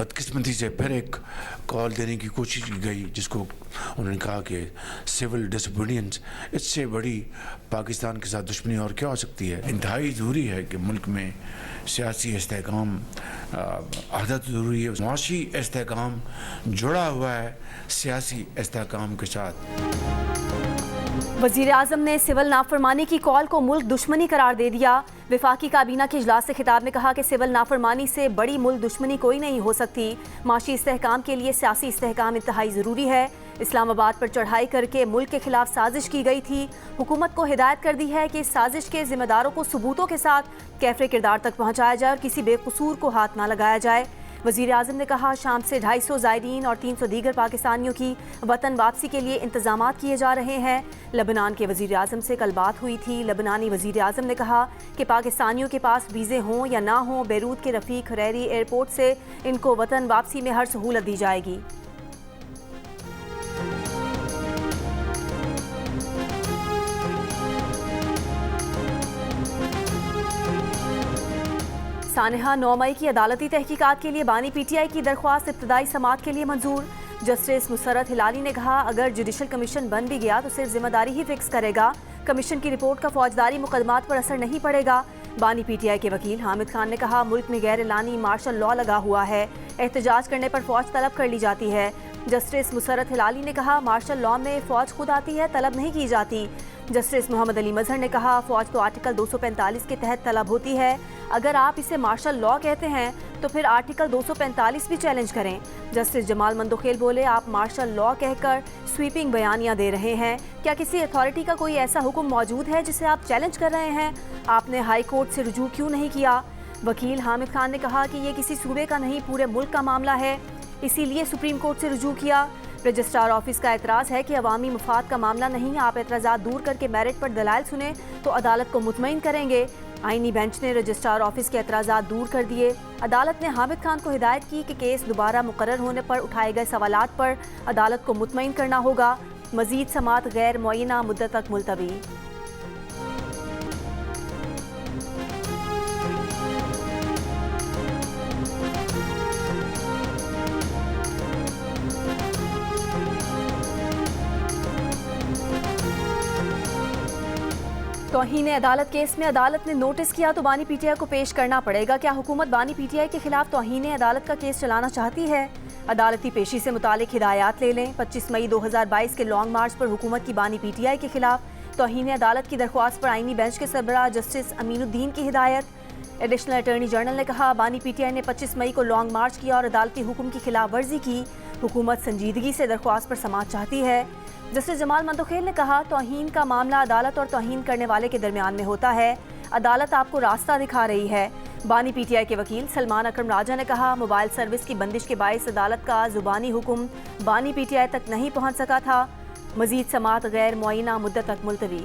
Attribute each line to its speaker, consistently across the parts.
Speaker 1: बदकिस्मती से फिर एक कॉल देने की कोशिश की गई, जिसको उन्होंने कहा कि सिविल डिसोबीडियंस, इससे बड़ी पाकिस्तान के साथ दुश्मनी और क्या हो सकती है। इंतहाई ज़रूरी है कि मुल्क में सियासी इस्तेहकाम आदत ज़रूरी है। मुआशी इस्तेहकाम जुड़ा हुआ है सियासी इस्तेहकाम के साथ।
Speaker 2: वज़ीर आज़म ने सिविल नाफरमानी की कॉल को मुल्क दुश्मनी करार दे दिया। वफाकी काबीना के इजलास से खिताब में कहा कि सिविल नाफरमानी से बड़ी मुल्क दुश्मनी कोई नहीं हो सकती। माशी इस्तेहकाम के लिए सियासी इस्तेहकाम इंतहाई ज़रूरी है। इस्लामाबाद पर चढ़ाई करके मुल्क के खिलाफ साजिश की गई थी। हुकूमत को हिदायत कर दी है कि इस साजिश के जिम्मेदारों को सबूतों के साथ कैफरे किरदार तक पहुँचाया जाए और किसी बेकसूर को हाथ ना लगाया जाए। वज़ीर आज़म ने कहा, शाम से 250 ज़ायरीन और 300 दीगर पाकिस्तानियों की वतन वापसी के लिए इंतजामात किए जा रहे हैं। लबनान के वज़ीर आज़म से कल बात हुई थी। लबनानी वज़ीर आज़म ने कहा कि पाकिस्तानियों के पास वीज़े हों या ना हों, बेरूत के रफ़ीक हरैरी एयरपोर्ट से इनको वतन वापसी में हर सहूलत दी जाएगी। सानिहा 9 मई की अदालती तहकीकात के लिए बानी पीटीआई की दरख्वास्त इब्तदाई समाअत के लिए मंजूर। जस्टिस मुसर्रत हिलाली ने कहा, अगर जुडिशल कमीशन बन भी गया तो सिर्फ जिम्मेदारी ही फिक्स करेगा। कमीशन की रिपोर्ट का फौजदारी मुकदमात पर असर नहीं पड़ेगा। बानी पीटीआई के वकील हामिद खान ने कहा, मुल्क में गैर एलानी मार्शल लॉ लगा हुआ है, एहतजाज करने पर फौज तलब कर ली जाती है। जस्टिस मुसर्रत हिलाली ने कहा, मार्शल लॉ में फौज खुद आती है, तलब नहीं की जाती। जस्टिस मोहम्मद अली मजहर ने कहा, फौज तो आर्टिकल 245 के तहत तलब होती है। अगर आप इसे मार्शल लॉ कहते हैं तो फिर आर्टिकल 245 भी चैलेंज करें। जस्टिस जमाल मंदोखेल बोले, आप मार्शल लॉ कहकर स्वीपिंग बयानियां दे रहे हैं। क्या किसी अथॉरिटी का कोई ऐसा हुक्म मौजूद है जिसे आप चैलेंज कर रहे हैं? आपने हाई कोर्ट से रुजू क्यों नहीं किया? वकील हामिद खान ने कहा कि ये किसी सूबे का नहीं, पूरे मुल्क का मामला है, इसीलिए सुप्रीम कोर्ट से रुजू किया। रजिस्ट्रार ऑफिस का एतराज़ है कि अवामी मुफाद का मामला नहीं, आप एतराज़ात दूर करके मेरिट पर दलाइल सुने तो अदालत को मुतमईन करेंगे। आईनी बेंच ने रजिस्ट्रार ऑफिस के एतराज़ात दूर कर दिए। अदालत ने हामिद खान को हिदायत की कि केस दोबारा मुकर्रर होने पर उठाए गए सवालात पर अदालत को मुतमईन करना होगा। मज़ीद समाअत गैर मुअय्यना मुद्दत तक मुलतवी। तौहीन अदालत केस में अदालत ने नोटिस किया तो बानी पीटीआई को पेश करना पड़ेगा। क्या हुकूमत बानी पीटीआई के खिलाफ तौहीन अदालत का केस चलाना चाहती है? अदालती पेशी से मुतालिक हिदायत ले लें। 25 मई 2022 के लॉन्ग मार्च पर हुकूमत की बानी पीटीआई के खिलाफ तौहीन अदालत की दरख्वास्त पर आईनी बेंच के सरबराह जस्टिस अमीनुद्दीन की हिदायत। एडिशनल अटॉर्नी जनरल ने कहा, बानी पीटीआई ने 25 मई को लॉन्ग मार्च किया और अदालती हुक्म की खिलाफ वर्जी की। हुकूमत संजीदगी से दरख्वास्त पर समाअत चाहती है। जस्टिस जमाल मंदोखेल ने कहा, तौहीन का मामला अदालत और तौहीन करने वाले के दरमियान में होता है। अदालत आपको रास्ता दिखा रही है। बानी पीटीआई के वकील सलमान अकरम राजा ने कहा, मोबाइल सर्विस की बंदिश के बायस अदालत का जुबानी हुक्म बानी पीटीआई तक नहीं पहुंच सका था। मजीद समाअत गैर मुअय्यना मुद्दत तक मुलतवी।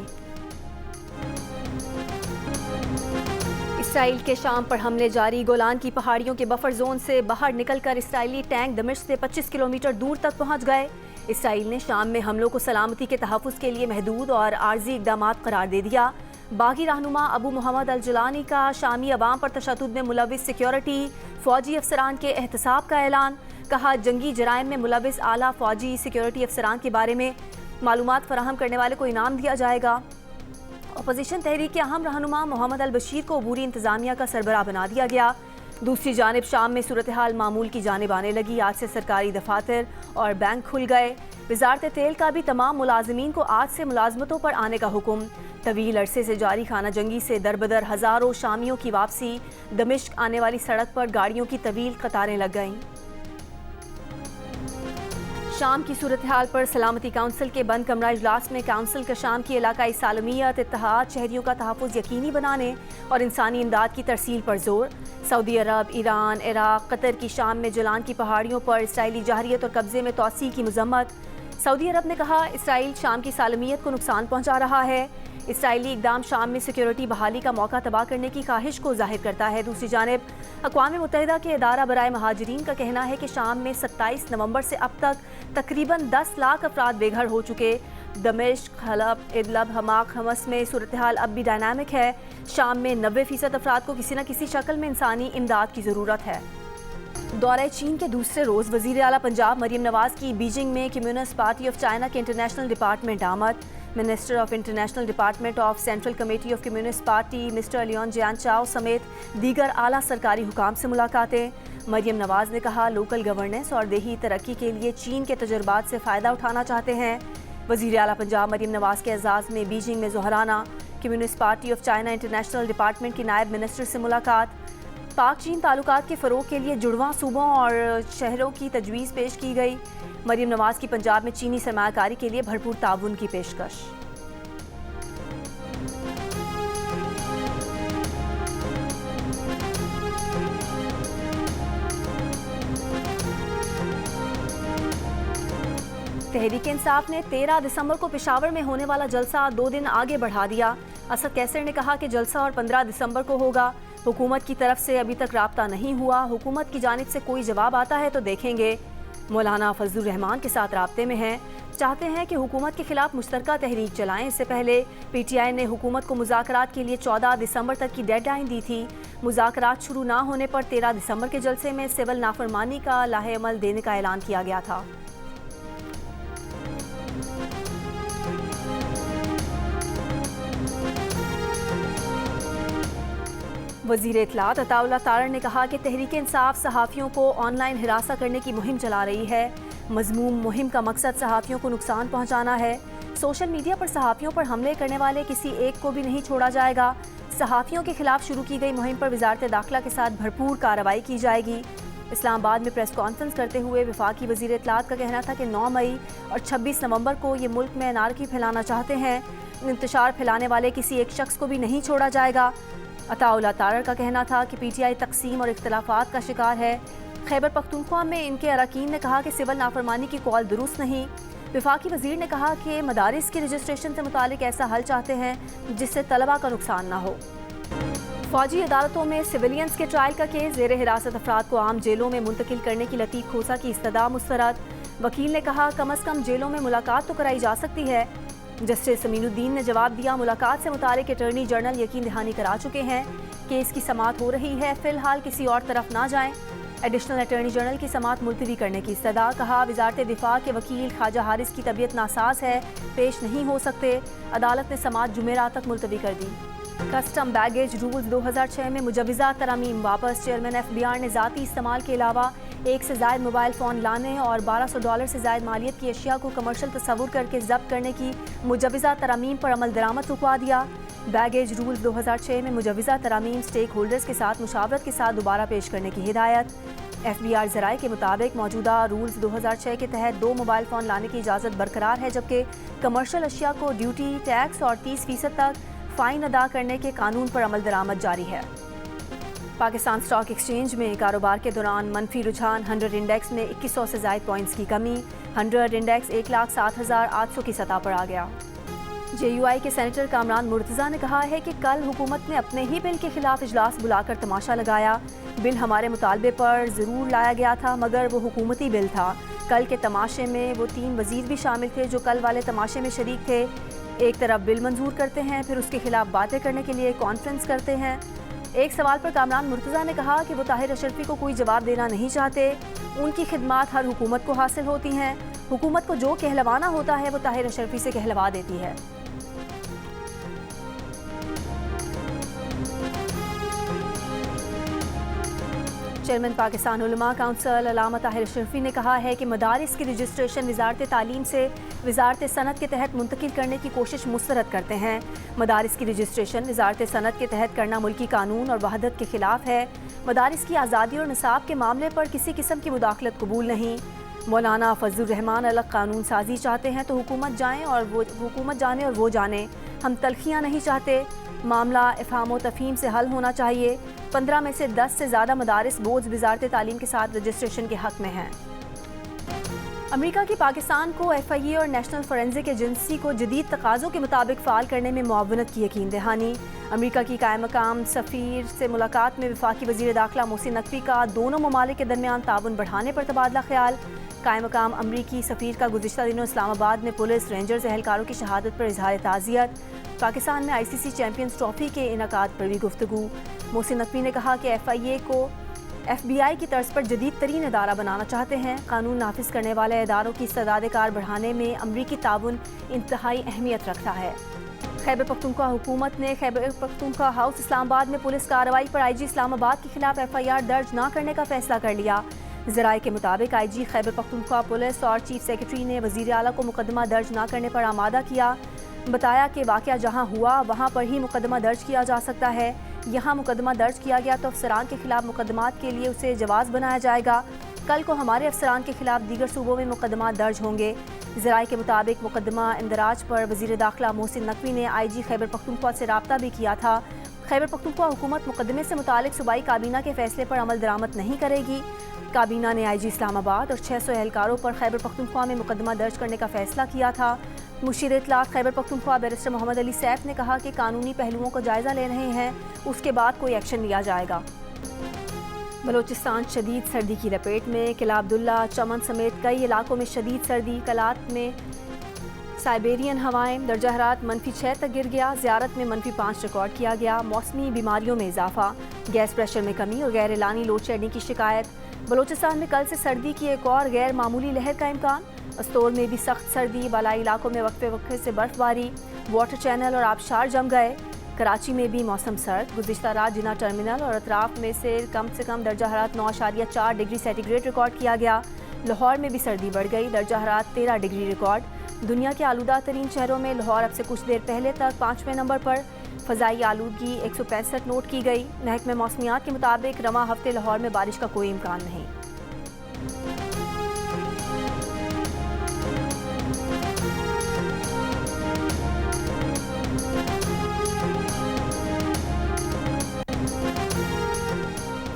Speaker 2: इसराइल के शाम पर हमले जारी। गोलान की पहाड़ियों के बफर जोन से बाहर निकलकर इसराइली टैंक दमिश्क से 25 किलोमीटर दूर तक पहुंच गए। इसराइल ने शाम में हमलों को सलामती के तहफ़्फ़ुज़ के लिए महदूद और आर्जी इक़दामात करार दे दिया। बागी रहनुमा अबू मोहम्मद अल जुलानी का शामी अवाम पर तशद्दुद में मुलविस सिक्योरिटी फ़ौजी अफसरान के एहतसाब का ऐलान। कहा, जंगी जराइम में मुलविस आला फ़ौजी सिक्योरिटी अफसरान के बारे में मालूमात फराहम करने वाले को इनाम दिया जाएगा। अपोजिशन तहरीक के अहम रहनुमा मोहम्मद अल बशीर को अबूरी इंतज़ामिया का सरबराह बना दिया गया। दूसरी जानिब शाम में सूरत हाल मामूल की जानिब आने लगी। आज से सरकारी दफातर और बैंक खुल गए। वजारत तेल का भी तमाम मुलाजमीन को आज से मुलाजमतों पर आने का हुक्म। तवील अरसे से जारी खाना जंगी से दरबदर हज़ारों शामियों की वापसी। दमिश्क आने वाली सड़क पर गाड़ियों की तवील कतारें लग गईं। शाम की सूरत हाल पर सलामती काउंसिल के बंद कमरा इजलास में काउंसिल का शाम की इलाकाई सालमियत, इत्तेहाद, शहरियों का तहफ़्फ़ुज़ यकीनी बनाने और इंसानी इमदाद की तरसील पर जोर। सऊदी अरब, ईरान, इराक, कतर की शाम में जलान की पहाड़ियों पर इसराइली जहरियत और कब्जे में तोसी की मजम्मत। सऊदी अरब ने कहा, इसराइल शाम की सालमियत को नुकसान पहुँचा रहा है। इसराइली इक़दाम शाम में सिक्योरिटी बहाली का मौका तबाह करने की ख्वाहिश को जाहिर करता है। दूसरी जानिब अक़वाम मुत्तहिदा के इदारा बराए महाजिरीन का कहना है कि शाम में 27 नवंबर से अब तक तकरीबन 10 लाख अफराद बेघर हो चुके। दमिश्क, हलब, इदलब, हमाक, हमस में सूरत हाल अब भी डायनामिक है। शाम में 90% अफराद को किसी न किसी शक्ल में इंसानी इमदाद की ज़रूरत है। दौरे चीन के दूसरे रोज़ वज़ीर आला पंजाब मरीम नवाज़ की बीजिंग में कम्युनिस्ट पार्टी ऑफ चाइना के इंटरनेशनल डिपार्टमेंट आमद। Minister of international department of central committee of communist party mister Liu Jianchao समेत दीगर आला सरकारी हुकाम से मुलाकातें। मरीम नवाज़ ने कहा लोकल गवर्नेंस और देही तरक्की के लिए चीन के तजुर्बात से फ़ायदा उठाना चाहते हैं। वज़ीर आला पंजाब मरीम नवाज़ के एजाज़ में बीजिंग में ज़ोहराना communist party of China international department की नायब मिनिस्टर से मुलाकात। पाक चीन ताल्लुकात के फ़रोग के लिए जुड़वां सूबों और शहरों की तजवीज़ पेश की गई। मरीम नवाज़ की पंजाब में चीनी सरमायाकारी के लिए भरपूर ताउन की पेशकश। तहरीक इंसाफ ने 13 दिसंबर को पेशावर में होने वाला जलसा 2 दिन आगे बढ़ा दिया। असद कैसर ने कहा कि जलसा और 15 दिसंबर को होगा। हुकूमत की तरफ से अभी तक राब्ता नहीं हुआ, हुकूमत की जानिब से कोई जवाब आता है तो देखेंगे। मौलाना फजलुर रहमान के साथ राब्ते में हैं, चाहते हैं कि हुकूमत के खिलाफ मुश्तरका तहरीक चलाएं। इससे पहले PTI ने हुकूमत को मुज़ाकरात के लिए 14 दिसंबर तक की डेडलाइन दी थी। मुज़ाकरात शुरू ना होने पर 13 दिसंबर के जलसे में सिविल नाफरमानी का लाहे-अमल देने का ऐलान किया गया था। वज़ीर इत्तलात अताउल्लाह तारड़ ने कहा कि तहरीक इंसाफ सहाफ़ियों को ऑनलाइन हिरासा करने की मुहिम चला रही है। मज़मूम मुहिम का मकसद सहाफ़ियों को नुकसान पहुँचाना है। सोशल मीडिया पर सहाफ़ियों पर हमले करने वाले किसी एक को भी नहीं छोड़ा जाएगा। सहाफ़ियों के खिलाफ शुरू की गई मुहिम पर वज़ारत दाखिला के साथ भरपूर कार्रवाई की जाएगी। इस्लामाबाद में प्रेस कॉन्फ्रेंस करते हुए वफाकी वज़ीर इत्तलात का कहना था कि 9 मई और 26 नवंबर को ये मुल्क में अनारकी फैलाना चाहते हैं। इंतशार फैलाने वाले किसी एक शख्स को भी नहीं छोड़ा जाएगा। अताउल्लाह तारड़ का कहना था कि PTI तकसीम और इख्तलाफात का शिकार है। खैबर पख्तूनख्वा में इनके अरकान ने कहा कि सिविल नाफरमानी की कॉल दुरुस्त नहीं। वफाकी वज़ीर ने कहा कि मदारिस की रजिस्ट्रेशन से मुतालिक ऐसा हल चाहते हैं जिससे तलबा का नुकसान न हो। फौजी अदालतों में सिविलियंस के ट्रायल का केस ज़ेर हिरासत अफराद को आम जेलों में मुंतकिल करने की लतीफ़ खोसा की इस्तदा मुस्तरद। वकील ने कहा कम अज़ कम जेलों में मुलाकात तो कराई जा सकती है। जस्टिस समीनुद्दीन ने जवाब दिया मुलाकात से मुतालिक अटॉर्नी जनरल यकीन दहानी करा चुके हैं। केस की समाअत हो रही है, फ़िलहाल किसी और तरफ ना जाएं। एडिशनल अटॉर्नी जनरल की समाअत मुलतवी करने की इस्तदा। कहा वज़ारत दिफा के वकील ख्वाजा हारिस की तबीयत नासाज है, पेश नहीं हो सकते। अदालत ने समाअत जुमेरात तक मुलतवी कर दी। कस्टम बैगेज रूल्स 2006 में मुजवज़ा तरमीम वापस। चेयरमैन FBR ने ज़ाती इस्तेमाल के अलावा 1 से ज़ायद मोबाइल फ़ोन लाने और $1200 से ज़ायद मालियत की अशिया को कमर्शल तस्वुर करके ज़ब्त करने की मुजवज़ा तरमीम पर अमल दरामद रुकवा दिया। बैगेज रूल्स 2006 में मुजवज़ा तरमीम स्टेक होल्डर्स के साथ मुशावरत के साथ दोबारा पेश करने की हिदायत। FBR ज़राए के मुताबिक मौजूदा रूल्स 2006 के तहत 2 मोबाइल फ़ोन लाने की इजाज़त बरकरार है, जबकि कमर्शल अशिया को ड्यूटी, टैक्स और 30% तक फ़ाइन अदा करने के कानून पर अमल दरामद जारी है। पाकिस्तान स्टॉक एक्सचेंज में कारोबार के दौरान मनफी रुझान। 100 इंडेक्स में 2100 से ज़ायद पॉइंट्स की कमी। 100 इंडेक्स 1,07,800 की सतह पर आ गया। JUI के सेनेटर कामरान मुर्तज़ा ने कहा है कि कल हुकूमत ने अपने ही बिल के खिलाफ इजलास बुलाकर तमाशा लगाया। बिल हमारे मुतालबे पर ज़रूर लाया गया था, मगर वो हुकूमती बिल था। कल के तमाशे में वो 3 वज़ीर भी शामिल थे जो कल वाले तमाशे में शरीक थे। एक तरफ बिल मंजूर करते हैं, फिर उसके खिलाफ बातें करने के लिए कॉन्फ्रेंस करते हैं। एक सवाल पर कामरान मुर्तज़ा ने कहा कि वो ताहिर अशरफी को कोई जवाब देना नहीं चाहते। उनकी खिदमात हर हुकूमत को हासिल होती हैं। हुकूमत को जो कहलवाना होता है वो ताहिर अशरफी से कहलवा देती है। चेयरमैन पाकिस्तान उलमा काउंसिल अल्लामा ताहिर अशरफी ने कहा है कि मदारिस की रजिस्ट्रेशन वज़ारत तालीम से वज़ारत सनत के तहत मुंतकिल करने की कोशिश मुस्तरद करते हैं। मदारिस की रजिस्ट्रेशन वज़ारत सनत के तहत करना मुल्की कानून और वहदत के खिलाफ है। मदारिस की आज़ादी और निसाब के मामले पर किसी किस्म की मुदाखलत कबूल नहीं। मौलाना फजलुर रहमान अलग कानून साजी चाहते हैं तो हुकूमत जाने और वो जाने। हम तलखियाँ नहीं चाहते। मामला इफ़हाम व तफ़हीम से हल होना चाहिए। 15 में से 10 से ज़्यादा मदारिस बोर्ड्स वज़ारत तालीम के साथ रजिस्ट्रेशन के हक़ में हैं। अमेरिका की पाकिस्तान को FIA और नेशनल फोरेंसिक एजेंसी को जदीद तकाज़ों के मुताबिक फ़ाल करने में मुआवनत की यकीन दहानी। अमेरिका की कायम मकाम सफ़ीर से मुलाकात में वफाकी वज़ीर दाखिला मोहसिन नकवी का दोनों ममालिक के दरमियान ताउन बढ़ाने पर तबादला ख्याल। कायम मकाम अमरीकी सफ़ीर का गुज़िश्ता दिनों इस्लामाबाद में पुलिस रेंजर्स एहलकारों की शहादत पर इजहार ताज़ियत। पाकिस्तान में ICC चैम्पियंस ट्रॉफी के इनकाद पर भी गुफ्तगू। मोहसिन नकवी ने कहा कि FIA को FBI की तर्ज पर जदीद तरीन इदारा बनाना चाहते हैं। कानून नाफिज करने वाले इदारों की सदाद कार बढ़ाने में अमरीकी ताउन इंतहाई अहमियत रखता है। खैबर पख्तूनख्वा हुकूमत ने खैबर पख्तूनख्वा हाउस इस्लामाबाद में पुलिस कार्रवाई पर IG इस्लामाबाद के खिलाफ FIR दर्ज न करने का फैसला कर लिया। ज़राए के मुताबिक IG खैबर पख्तूनख्वा पुलिस और चीफ सेक्रेटरी ने वज़ीर आला को मुकदमा दर्ज न करने पर आमादा किया। बताया कि वाक़या जहां हुआ वहां पर ही मुकदमा दर्ज किया जा सकता है। यहाँ मुकदमा दर्ज किया गया तो अफसरान के खिलाफ मुकदमात के लिए उसे जवाज़ बनाया जाएगा। कल को हमारे अफसरान के खिलाफ दीगर सूबों में मुकदमा दर्ज होंगे। ज़राए के मुताबिक मुकदमा इंदराज पर वज़ीर दाखिला मोहसिन नकवी ने IG खैबर पख्तूनख्वा से रब्ता भी किया था। खैबर पख्तूनख्वा हुकूमत मुकदमे से मुतालिक सूबाई काबीना के फैसले पर अमल दरामद नहीं करेगी। काबीना ने IG इस्लामाबाद और 600 एहलकारों पर खैबर पख्तूनख्वा में मुकदमा दर्ज करने का फैसला किया था। मुशीर इत्तलात खैबर पख्तूनख्वा बैरिस्टर मोहम्मद अली सैफ ने कहा कि कानूनी पहलुओं को जायज़ा ले रहे हैं, उसके बाद कोई एक्शन लिया जाएगा। बलोचिस्तान शदीद सर्दी की लपेट में। किला अब्दुल्ला, चमन समेत कई इलाकों में शदीद सर्दी। कलात में साइबेरियन हवाएं, दर्जा हरारत -6 तक गिर गया। ज़ियारत में -5 रिकॉर्ड किया गया। मौसमी बीमारियों में इजाफा, गैस प्रेशर में कमी और गैर एलानी लोड शेडिंग की शिकायत। बलोचिस्तान में कल से सर्दी की एक और गैर मामूली लहर का इम्कान। अस्तोर में भी सख्त सर्दी, बालाई इलाकों में वक्फे वक्फे से बर्फबारी, वाटर चैनल और आबशार जम गए। कराची में भी मौसम सर्द। गुज़िश्ता रात जिना टर्मिनल और अतराफ में से कम दर्जा हरारत 9.4 डिग्री सेंटीग्रेड रिकॉर्ड किया गगया। लाहौर में भी सर्दी बढ़ गई, दर्जा हरारत 13 डिग्री रिकॉर्ड। दुनिया के आलूदा तरीन शहरों में लाहौर अब से कुछ देर पहले तक 5वें नंबर पर। फ़ज़ाई आलूदगी 165 नोट की गई। महकमे मौसमियात के मुताबिक रवा हफ्ते लाहौर में बारिश का कोई इम्कान नहीं।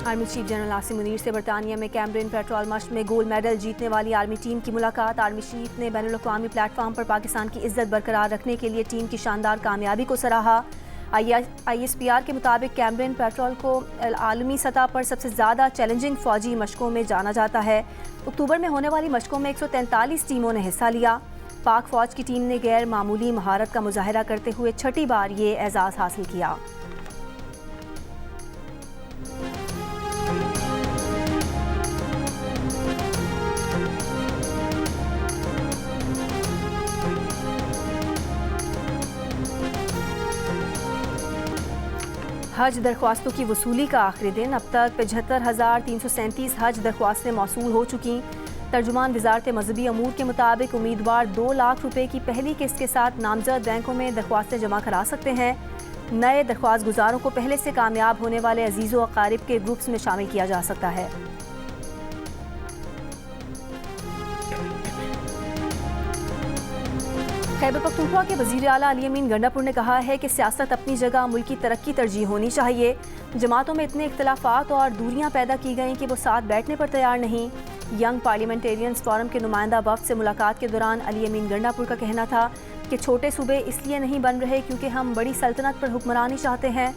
Speaker 2: Army chief general Asim Munir से बरतानिया में कैम्ब्रियन पेट्रोल मश्क में गोल्ड मेडल जीतने वाली आर्मी टीम की मुलाकात। आर्मी चीफ ने बैनुल-अक़वामी प्लेटफॉर्म पर पाकिस्तान की इज्जत बरकरार रखने के लिए टीम की शानदार कामयाबी को सराहा। ISPR के मुताबिक कैम्ब्रियन पेट्रोल को आलमी सतह पर सबसे ज़्यादा चैलेंजिंग फ़ौजी मशकों में जाना जाता है। अक्टूबर में होने वाली मशकों में 143 टीमों ने हिस्सा लिया। पाक फ़ौज की टीम ने गैर मामूली महारत का मुजाहरा करते हुए 6ठी बार ये एजाज़ हासिल किया। हज दरख्वास्तों की वसूली का आखिरी दिन। अब तक 75,337 हज दरख्वास्तें मौसूल हो चुकी। तर्जुमान वजारत मजहबी अमूर के मुताबिक उम्मीदवार 2 लाख रुपए की पहली किस्त के साथ नामजद बैंकों में दरख्वास्तें जमा करा सकते हैं। नए दरख्वास्त गुजारों को पहले से कामयाब होने वाले अजीज़ों अकारिब के ग्रुप्स में शामिल किया जा सकता है। खैबर पख्तूनख्वा के वज़ीर आला अली अमीन गंडापुर ने कहा है कि सियासत अपनी जगह, मुल्क की तरक्की तरजीह होनी चाहिए। जमातों में इतने इख्तलाफात और दूरियां पैदा की गई कि वो साथ बैठने पर तैयार नहीं। यंग पार्लियामेंटेरियंस फोरम के नुमाइंदा वफ़द से मुलाकात के दौरान अली अमीन गंडापुर का कहना था कि छोटे सूबे इसलिए नहीं बन रहे क्योंकि हम बड़ी सल्तनत पर हुक्मरानी चाहते हैं।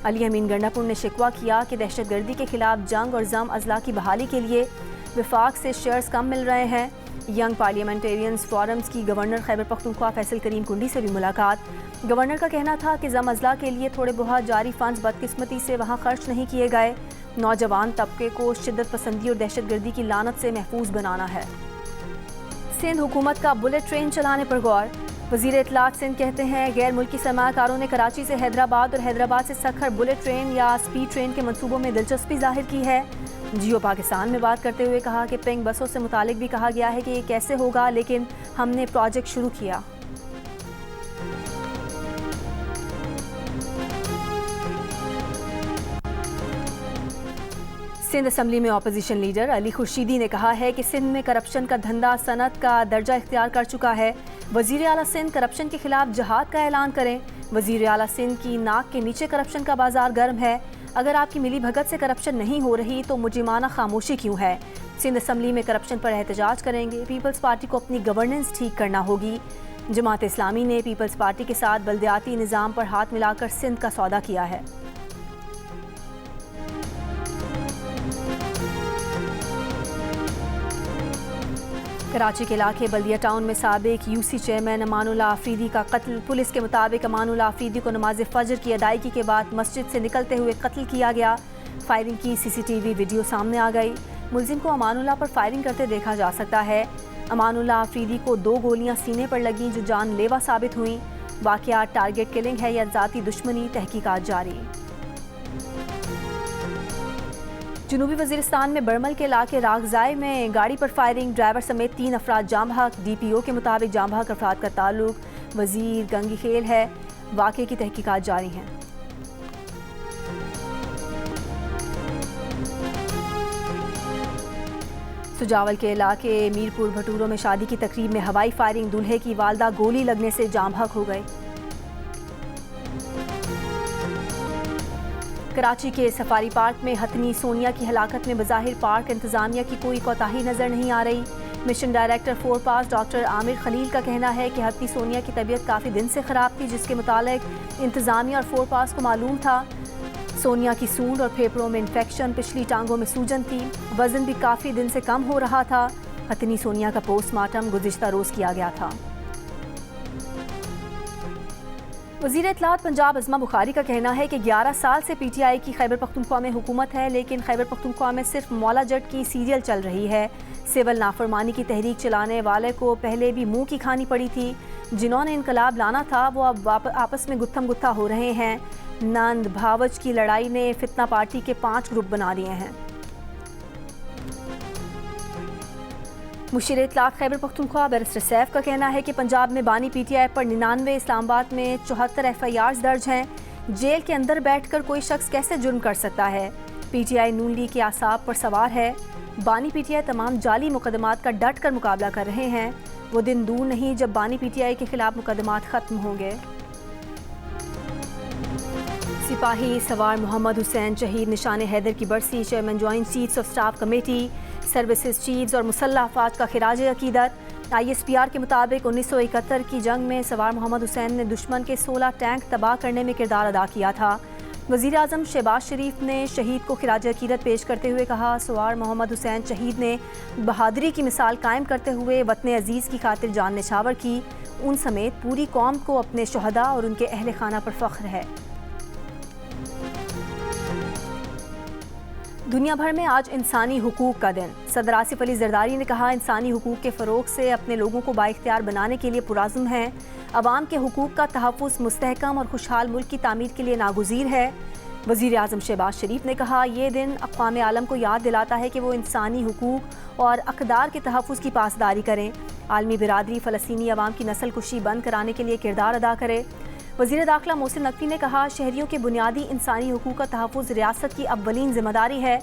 Speaker 2: अली अमीन गंडापुर ने शिकवा किया कि दहशतगर्दी के खिलाफ जंग और जम अजला की बहाली के लिए विफाक से शेयर्स कम मिल रहे हैं। यंग पार्लियामेंटेरियंस फोरम्स की गवर्नर खैबर पख्तूनख्वा फैसल करीम कुंडी से भी मुलाकात। गवर्नर का कहना था कि जम अजला के लिए थोड़े बहुत जारी फंड्स बदकिस्मती से वहाँ खर्च नहीं किए गए। नौजवान तबके को शिद्दत पसंदी और दहशतगर्दी की लानत से महफूज बनाना है। सिंध हुकूमत का बुलेट ट्रेन चलाने पर गौर। वज़ीर इत्तलात सिंध कहते हैं गैर मुल्की सरमायाकारों ने कराची से हैदराबाद और हैदराबाद से सखर बुलेट ट्रेन या स्पीड ट्रेन के मंसूबों में दिलचस्पी जाहिर की है। जियो पाकिस्तान में बात करते हुए कहा कि पिंक बसों से मुतालिक भी कहा गया है कि ये कैसे होगा, लेकिन हमने प्रोजेक्ट शुरू किया। सिंध असम्बली में अपोजिशन लीडर अली खुर्शीदी ने कहा है कि सिंध में करप्शन का धंधा सनत का दर्जा इख्तियार कर चुका है। वज़ीर आला सिंध करप्शन के खिलाफ जहाद का ऐलान करें। वज़ीर आला सिंध की नाक के नीचे करप्शन का बाजार गर्म है। अगर आपकी मिली भगत से करप्शन नहीं हो रही तो मुजिमाना खामोशी क्यों है। सिंध असम्बली में करप्शन पर एहतजाज करेंगे। पीपल्स पार्टी को अपनी गवर्नेंस ठीक करना होगी। जमात इस्लामी ने पीपल्स पार्टी के साथ बल्दियाती निज़ाम पर हाथ मिलाकर सिंध का सौदा किया है। कराची के इलाके बल्दिया टाउन में साबिक यूसी चेयरमैन अमानुल्लाह आफरीदी का कत्ल। पुलिस के मुताबिक अमानुल्लाह आफरीदी को नमाज फजर की अदायगी के बाद मस्जिद से निकलते हुए कत्ल किया गया। फायरिंग की सीसीटीवी वीडियो सामने आ गई। मुलजिम को अमानुल्लाह पर फायरिंग करते देखा जा सकता है। अमानुल्लाह अफरीदी को 2 गोलियां सीने पर लगीं जो जानलेवा साबित हुई। वाकया टारगेट किलिंग है या जाती दुश्मनी, तहकीकात जारी। जनूबी वजीरिस्तान में बरमल के इलाके रागजाई में गाड़ी पर फायरिंग, ड्राइवर समेत 3 अफराद जाम बहक। DPO के मुताबिक जाम बहक अफराद का ताल्लुक वजीर गंगी खेल है। वाकये की तहकीकात जारी हैं। सुजावल के इलाके मीरपुर भटूरों में शादी की तकरीब में हवाई फायरिंग, दूल्हे की वालदा गोली लगने से जाम बहक हो गए। कराची के सफारी पार्क में हथनी सोनिया की हलाकत में बज़ाहिर पार्क इंतजामिया की कोई कोताही नजर नहीं आ रही। मिशन डायरेक्टर फोरपास डॉक्टर आमिर खलील का कहना है कि हथनी सोनिया की तबीयत काफ़ी दिन से ख़राब थी, जिसके मुतालिक इंतजामिया और फोरपास को मालूम था। सोनिया की सूंड और फेफड़ों में इन्फेक्शन, पिछली टांगों में सूजन थी, वज़न भी काफ़ी दिन से कम हो रहा था। हथनी सोनिया का पोस्टमार्टम गुज़िश्ता रोज़ किया गया था। वज़ीर इत्तलात पंजाब अज़मा बुखारी का कहना है कि 11 साल से PTI की खैबर पख्तूनख्वा में हुकूमत है, लेकिन खैबर पख्तूनख्वा में सिर्फ मौला जट की सीरियल चल रही है। सिविल नाफरमानी की तहरीक चलाने वाले को पहले भी मुंह की खानी पड़ी थी। जिन्होंने इनकलाब लाना था वो अब आपस में गुत्थम गुत्था हो रहे हैं। नंद भावच की लड़ाई ने फितना पार्टी के 5 ग्रुप बना लिए हैं। मुशीर इत्तलात खैबर पख्तूनख्वा बैरिस्टर सैफ का कहना है कि पंजाब में बानी PTI पर 99, इस्लामाबाद में 74 FIRs दर्ज हैं। जेल के अंदर बैठकर कोई शख्स कैसे जुर्म कर सकता है? PTI नून लीग के आसाब पर सवार है। बानी PTI तमाम जाली मुकदमात का डट कर मुकाबला कर रहे हैं। वो दिन दूर नहीं जब बानी PTI के खिलाफ मुकदमात खत्म होंगे। सिपाही सवार मोहम्मद हुसैन शहीद निशान हैदर की बरसी, chairman joint chiefs of staff committee, services chiefs और मुसल्लह अफवाज का खिराज अकीदत। ISPR के मुताबिक 1971 की जंग में सवार मोहम्मद हुसैन ने दुश्मन के 16 टैंक तबाह करने में किरदार अदा किया था। वज़ीर आज़म शहबाज शरीफ ने शहीद को खिराज अकीदत पेश करते हुए कहा, सवार मोहम्मद हुसैन शहीद ने बहादुरी की मिसाल कायम करते हुए वतन अजीज़ की खातिर जान निछावर की। उन समेत पूरी कौम को अपने शहदा और उनके अहल खाना पर फ़ख्र है। दुनिया भर में आज इंसानी हुकूक का दिन। सदर आसिफ अली जरदारी ने कहा, इंसानी हुकूक के फ़रोग से अपने लोगों को बाइख्तियार बनाने के लिए पुराज़्म हैं। अवाम के हुकूक का तहफ़्फ़ुज़ मुस्तहकम और खुशहाल मुल्क की तामीर के लिए नागुज़ीर है। वज़ीर आज़म शहबाज शरीफ ने कहा, ये दिन अक़वाम आलम को याद दिलाता है कि वो इंसानी हुकूक और अक़दार के तहफ़्फ़ुज़ की पासदारी करें। आलमी बिरादरी फ़लस्तीनी अवाम की नस्ल कुशी बंद कराने के लिए किरदार अदा करे। वज़ीर दाखिला मोहसिन नकवी ने कहा, शहरियों के बुनियादी इंसानी हुकूक का तहफ़्फ़ुज़ रियासत की अव्वलीन ज़िम्मेदारी है।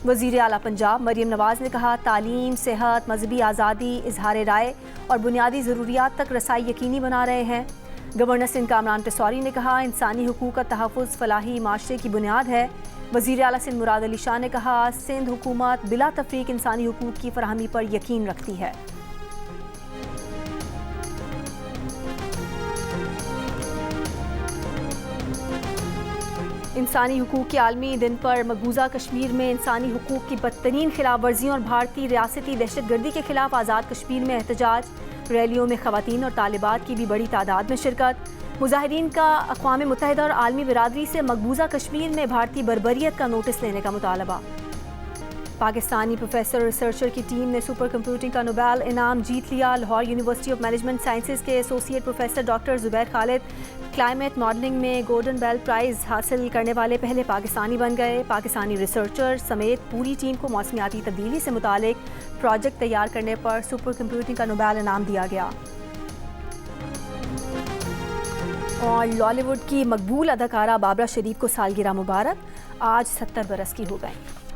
Speaker 2: वज़ीर आला पंजाब मरियम नवाज़ ने कहा, तालीम, सेहत, मजहबी आज़ादी, इजहार राय और बुनियादी ज़रूरियात तक रसाई यकीनी बना रहे हैं। गवर्नर सिंध कामरान पेशौरी ने कहा, इंसानी हुकूक का तहफ़्फ़ुज़ फलाही माशरे की बुनियाद है। वज़ीर आला सिंध मुराद अली शाह ने कहा, सिंध हुकूमत बिला तफ़रीक इंसानी हुकूक की फराहमी पर यकीन रखती है। इंसानी हुकूक के आलमी दिन पर मकबूजा कश्मीर में इंसानी हुकूक की बदतरीन खिलाफ वर्जियों और भारतीय रियासती दहशतगर्दी के खिलाफ आज़ाद कश्मीर में एहतजाज। रैलियों में ख़वातीन और तालिबात की भी बड़ी तादाद में शिरकत। मुजाहिरीन का अक़वाम मुत्तहिदा और आलमी बिरादरी से मकबूजा कश्मीर में भारतीय बर्बरियत का नोटिस लेने का मुतालबा। पाकिस्तानी प्रोफेसर रिसर्चर की टीम ने सुपर कंप्यूटिंग का नोबेल इनाम जीत लिया। Lahore university of management sciences के associate professor doctor Zubair Khalid climate modelling में गोल्डन बेल प्राइज़ हासिल करने वाले पहले पाकिस्तानी बन गए। पाकिस्तानी रिसर्चर समेत पूरी टीम को मौसमियाती तब्दीली से मुतालिक प्रोजेक्ट तैयार करने पर सुपर कंप्यूटिंग का नोबेल इनाम दिया गया। और लॉलीवुड की मकबूल अदाकारा बाबरा शरीफ को सालगिरह मुबारक, आज 70 बरस की हो गई।